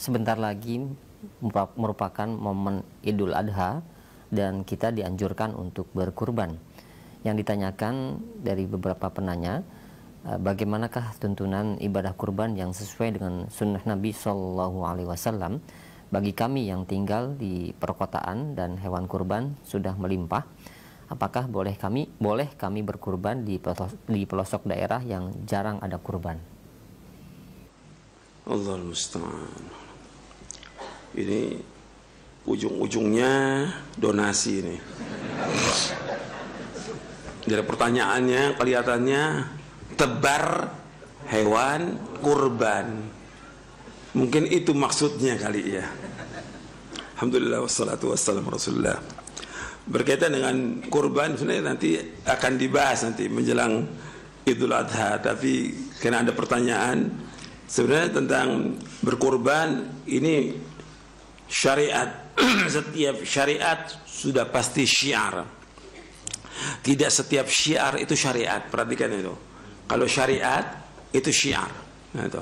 sebentar lagi merupakan momen Idul Adha dan kita dianjurkan untuk berkurban. Yang ditanyakan dari beberapa penanya, bagaimanakah tuntunan ibadah kurban yang sesuai dengan sunnah Nabi SAW bagi kami yang tinggal di perkotaan dan hewan kurban sudah melimpah? Apakah boleh kami berkurban di pelosok daerah yang jarang ada kurban? Allahul musta'an. Ini ujung-ujungnya donasi ini. Dari pertanyaannya kelihatannya tebar hewan kurban. Mungkin itu maksudnya kali ya. Alhamdulillah wassalatu wassalamu rasulullah. Berkaitan dengan kurban sebenarnya nanti akan dibahas nanti menjelang Idul Adha, tapi karena ada pertanyaan sebenarnya tentang berkurban ini syariat. Setiap syariat sudah pasti syiar. Tidak setiap syiar itu syariat. Perhatikan itu. Kalau syariat itu syiar. Nah, itu.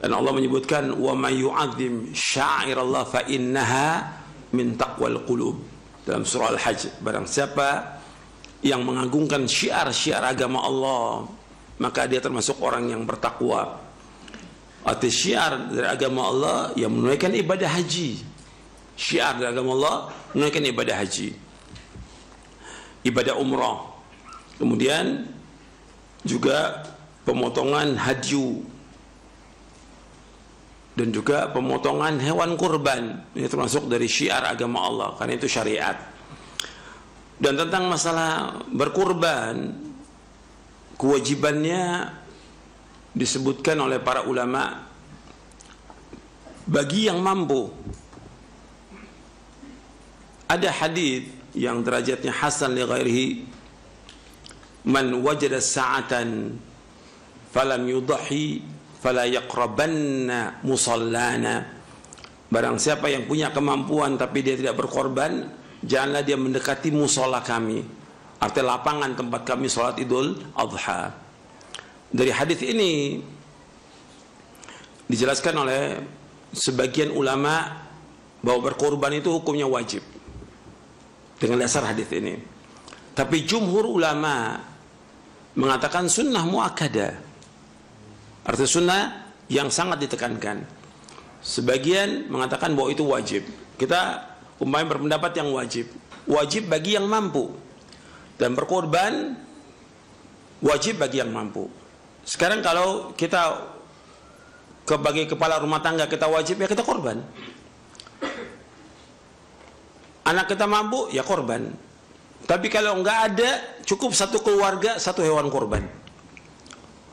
Dan Allah menyebutkan wa may yu'azzim sya'irallah fa innaha min taqwal qulub. Dalam surah Al-Hajj, barang siapa yang mengagungkan syiar-syiar agama Allah, maka dia termasuk orang yang bertakwa. Arti syiar dari agama Allah yang menunaikan ibadah haji. Syiar dari agama Allah menunaikan ibadah haji, ibadah umrah, kemudian juga pemotongan hadyu dan juga pemotongan hewan kurban. Ini termasuk dari syiar agama Allah karena itu syariat. Dan tentang masalah berkurban, kewajibannya disebutkan oleh para ulama bagi yang mampu. Ada hadis yang derajatnya hasan li ghairihi, man wajada sa'atan falam yudhi fala yaqrabanna musallana. Barang siapa yang punya kemampuan tapi dia tidak berkorban, janganlah dia mendekati musola kami, artinya lapangan tempat kami sholat Idul Adha. Dari hadis ini dijelaskan oleh sebagian ulama bahwa berkorban itu hukumnya wajib dengan dasar hadis ini. Tapi jumhur ulama mengatakan sunnah muakkadah, artinya sunnah yang sangat ditekankan. Sebagian mengatakan bahwa itu wajib. Kita umpamanya berpendapat yang wajib bagi yang mampu, dan berkorban wajib bagi yang mampu. Sekarang kalau kita sebagai kepala rumah tangga kita wajib, ya kita korban. Anak kita mampu, ya korban. Tapi kalau enggak ada, cukup satu keluarga, satu hewan korban.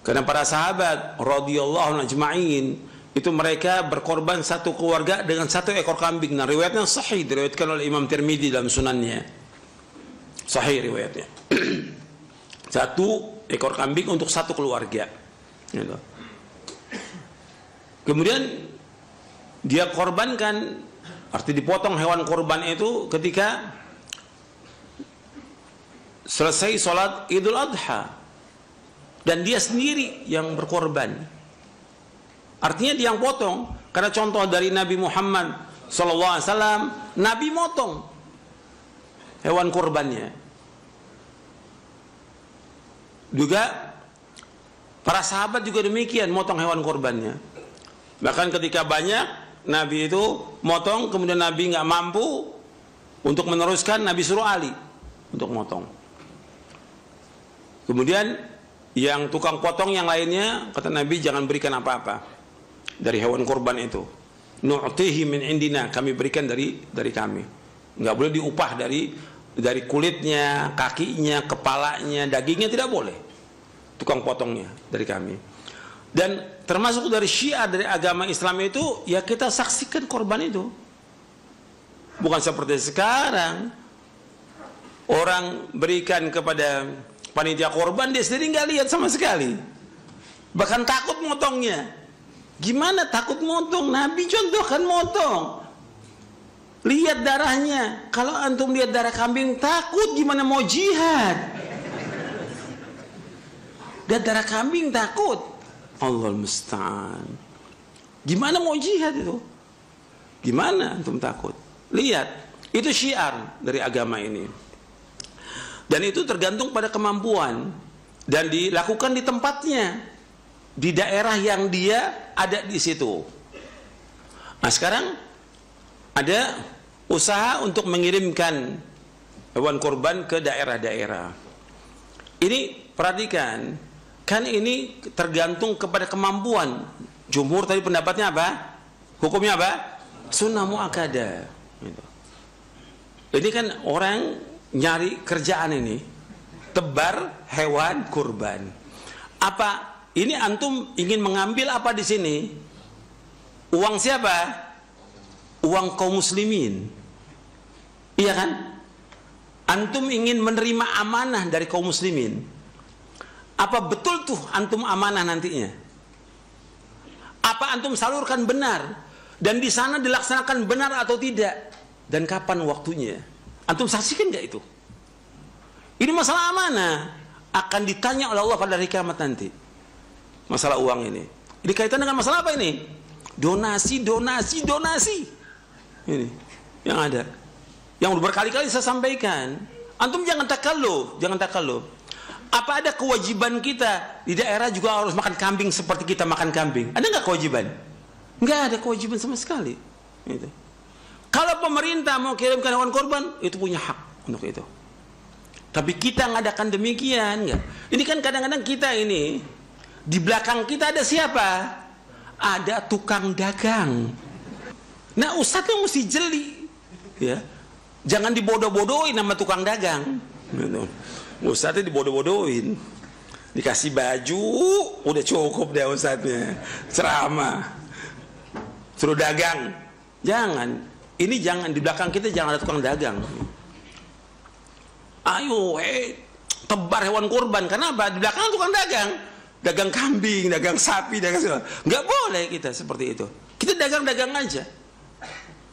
Karena para sahabat radhiyallahu anhum ajma'in itu mereka berkorban satu keluarga dengan satu ekor kambing. Nah, riwayatnya sahih, diriwayatkan oleh Imam Tirmidzi dalam sunannya. Sahih riwayatnya. Satu ekor kambing untuk satu keluarga. Kemudian dia korbankan, arti dipotong hewan korban itu ketika selesai sholat Idul Adha, dan dia sendiri yang berkorban. Artinya dia yang potong, karena contoh dari Nabi Muhammad SAW, Nabi motong hewan korbannya. Juga para sahabat juga demikian, motong hewan korbannya. Bahkan ketika banyak, Nabi itu motong, kemudian Nabi nggak mampu untuk meneruskan, Nabi suruh Ali untuk motong. Kemudian yang tukang potong yang lainnya, kata Nabi, jangan berikan apa-apa dari hewan korban itu. Nu'tihi min indina, kami berikan dari kami. Nggak boleh diupah dari kulitnya, kakinya, kepalanya, dagingnya, tidak boleh. Tukang potongnya dari kami. Dan termasuk dari syiar dari agama Islam itu, ya kita saksikan korban itu. Bukan seperti sekarang orang berikan kepada panitia korban, dia sendiri nggak lihat sama sekali, bahkan takut motongnya. Gimana takut motong? Nabi contohkan motong, lihat darahnya. Kalau antum lihat darah kambing takut, gimana mau jihad? Lihat darah kambing takut. Allahul musta'an. Gimana mau jihad itu? Gimana antum takut? Lihat, itu syiar dari agama ini. Dan itu tergantung pada kemampuan dan dilakukan di tempatnya, di daerah yang dia ada di situ. Nah, sekarang ada usaha untuk mengirimkan hewan kurban ke daerah-daerah. Ini perhatikan, kan ini tergantung kepada kemampuan. Jumhur tadi pendapatnya apa? Hukumnya apa? Sunnah muakkadah. Gitu. Ini kan orang nyari kerjaan ini, tebar hewan kurban. Apa ini antum ingin mengambil apa di sini? Uang siapa? Uang kaum muslimin. Iya kan? Antum ingin menerima amanah dari kaum muslimin. Apa betul tuh antum amanah nantinya? Apa antum salurkan benar? Dan di sana dilaksanakan benar atau tidak? Dan kapan waktunya? Antum saksikan gak itu? Ini masalah amanah. Akan ditanya oleh Allah pada hari kiamat nanti. Masalah uang ini. Ini kaitan dengan masalah apa ini? Donasi. Ini yang ada. Yang berkali-kali saya sampaikan. Antum jangan takalluf. Apa ada kewajiban kita di daerah juga harus makan kambing seperti kita makan kambing? Ada nggak kewajiban? Nggak ada kewajiban sama sekali. Gitu. Kalau pemerintah mau kirimkan hewan korban, itu punya hak untuk itu. Tapi kita ngadakan demikian, nggak? Ini kan kadang-kadang kita ini di belakang kita ada siapa? Ada tukang dagang. Nah, ustadznya mesti jeli, ya. Jangan dibodoh-bodohin sama tukang dagang. Gitu. Ustadznya dibodoh-bodohin, dikasih baju, udah cukup deh ustadznya. Ceramah, suruh dagang. Jangan. Ini jangan, di belakang kita jangan ada tukang dagang. Ayo, tebar hewan kurban. Kenapa? Di belakang tukang dagang. Dagang kambing, dagang sapi, dagang segala. Nggak boleh kita seperti itu. Kita dagang-dagang aja.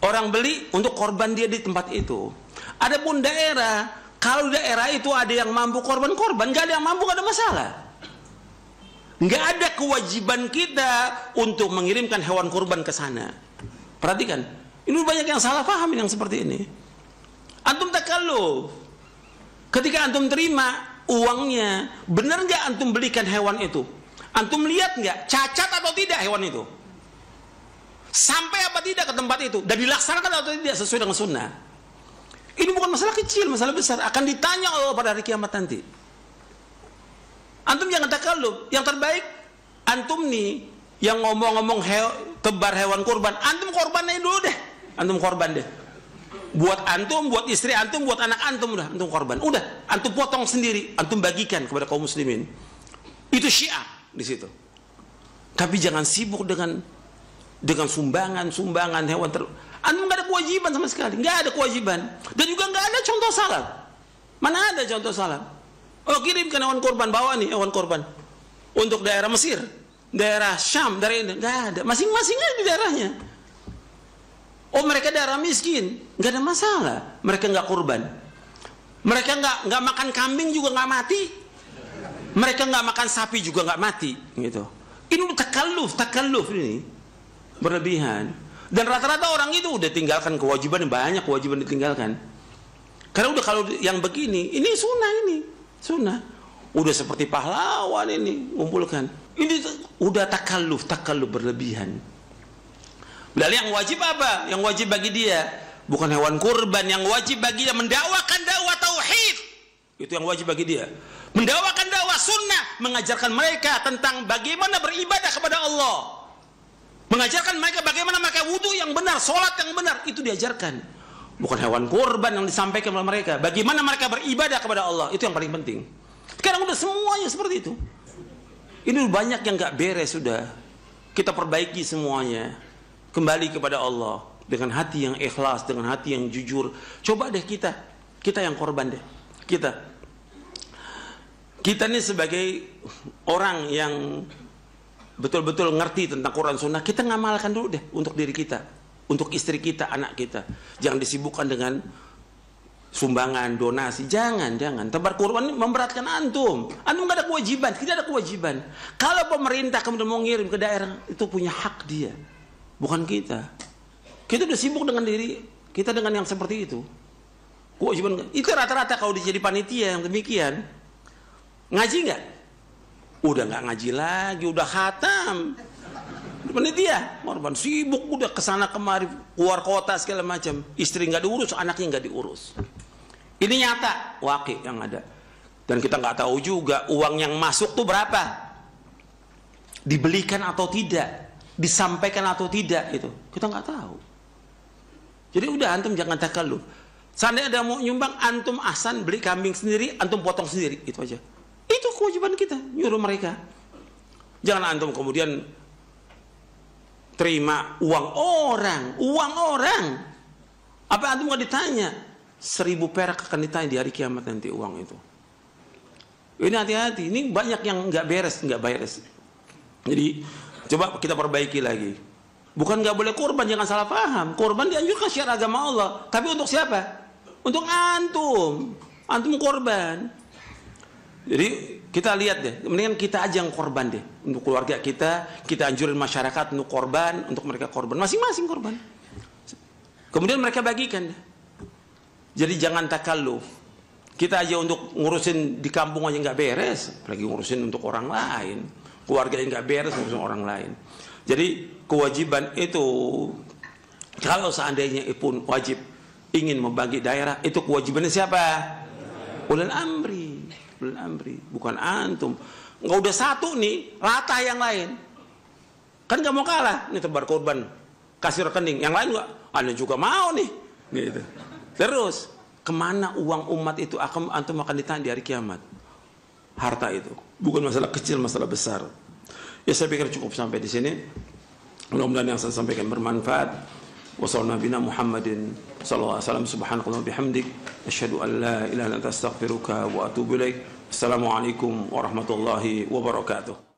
Orang beli untuk korban dia di tempat itu. Adapun daerah, kalau daerah itu ada yang mampu korban-korban, nggak ada yang mampu, nggak ada masalah. Nggak ada kewajiban kita untuk mengirimkan hewan kurban ke sana. Perhatikan, ini banyak yang salah paham yang seperti ini. Antum takalluf. Ketika antum terima uangnya, benar nggak antum belikan hewan itu? Antum lihat nggak cacat atau tidak hewan itu? Sampai apa tidak ke tempat itu? Dan dilaksanakan atau tidak sesuai dengan sunnah? Ini bukan masalah kecil, masalah besar. Akan ditanya Allah pada hari kiamat nanti. Antum jangan takalluf. Yang terbaik, antum nih yang ngomong-ngomong tebar hewan kurban, antum korbannya dulu deh. Antum korban deh. Buat antum, buat istri antum, buat anak antum, udah antum korban. Udah, antum potong sendiri, antum bagikan kepada kaum muslimin. Itu syiar di situ. Tapi jangan sibuk dengan sumbangan hewan antum nggak ada kewajiban sama sekali, nggak ada kewajiban, dan juga nggak ada contoh salaf. Mana ada contoh salaf? Oh, kirimkan hewan korban, bawa nih hewan korban untuk daerah Mesir, daerah Syam, daerah ini, nggak ada. Masing-masing aja di daerahnya. Oh, mereka daerah miskin, nggak ada masalah. Mereka nggak kurban, mereka nggak makan kambing juga nggak mati, mereka nggak makan sapi juga nggak mati, gitu. Ini udah takalluf ini berlebihan. Dan rata-rata orang itu udah tinggalkan kewajiban, banyak kewajiban ditinggalkan. Karena udah kalau yang begini, ini sunnah. Udah seperti pahlawan ini ngumpulkan. Ini udah takalluf berlebihan. Lalu yang wajib apa? Yang wajib bagi dia bukan hewan kurban, yang wajib bagi dia mendakwakan dakwah tauhid. Itu yang wajib bagi dia. Mendakwakan dakwah sunnah, mengajarkan mereka tentang bagaimana beribadah kepada Allah. Mengajarkan mereka bagaimana mereka wudhu yang benar, sholat yang benar, itu diajarkan. Bukan hewan kurban yang disampaikan oleh mereka. Bagaimana mereka beribadah kepada Allah, itu yang paling penting. Sekarang udah semuanya seperti itu. Ini banyak yang gak beres sudah. Kita perbaiki semuanya. Kembali kepada Allah dengan hati yang ikhlas, dengan hati yang jujur. Coba deh kita yang korban deh. Kita ini sebagai orang yang betul-betul ngerti tentang Quran Sunnah, kita ngamalkan dulu deh untuk diri kita, untuk istri kita, anak kita. Jangan disibukkan dengan sumbangan, donasi. Jangan. Tebar kurban memberatkan antum. Antum nggak ada kewajiban, tidak ada kewajiban. Kalau pemerintah kemudian mau ngirim ke daerah, itu punya hak dia. bukan kita. Kita udah sibuk dengan diri kita dengan yang seperti itu. Kewajiban itu rata-rata kalau jadi panitia yang demikian, ngaji nggak? Udah nggak ngaji lagi, udah khatam. Panitia, korban sibuk udah kesana kemari, keluar kota segala macam. Istri nggak diurus, anaknya nggak diurus. Ini nyata, wakil yang ada. Dan kita nggak tahu juga uang yang masuk tuh berapa, dibelikan atau tidak, disampaikan atau tidak, itu kita nggak tahu. Jadi udah antum jangan takalluf. Seandainya ada mau nyumbang, antum ahsan beli kambing sendiri, antum potong sendiri, itu aja. Itu kewajiban kita, nyuruh mereka. Jangan antum kemudian terima uang orang. Apa antum nggak ditanya? 1000 perak akan ditanya di hari kiamat nanti uang itu. Ini hati-hati, ini banyak yang nggak beres. Jadi coba kita perbaiki lagi. Bukan nggak boleh kurban, jangan salah paham. Kurban dianjurkan syiar agama Allah. Tapi untuk siapa? Untuk antum korban. Jadi kita lihat deh, mendingan kita aja yang korban deh. Untuk keluarga kita anjurin masyarakat untuk korban, untuk mereka korban. Masing-masing korban. Kemudian mereka bagikan deh. Jadi jangan takalluf. Kita aja untuk ngurusin di kampung aja nggak beres, apalagi ngurusin untuk orang lain. Keluarga yang nggak beres, ngurusin orang lain. Jadi kewajiban itu, kalau seandainya pun wajib ingin membagi daerah, itu kewajibannya siapa? Ulul amri, bukan antum. Nggak udah satu nih, rata yang lain. Kan nggak mau kalah, nih tebar korban, kasih rekening. Yang lain nggak, Anda juga mau nih, gitu. Terus kemana uang umat itu antum akan ditanya di hari kiamat? Harta itu bukan masalah kecil, masalah besar. Ya saya pikir cukup sampai di sini. Mudah-mudahan yang saya sampaikan bermanfaat. Wassalamualaikum Muhammadin sallallahu alaihi wasallam, subhanallahi wa bihamdik, asyhadu an la ilaha illa anta astaghfiruka wa atubu ilaik. Assalamualaikum warahmatullahi wabarakatuh.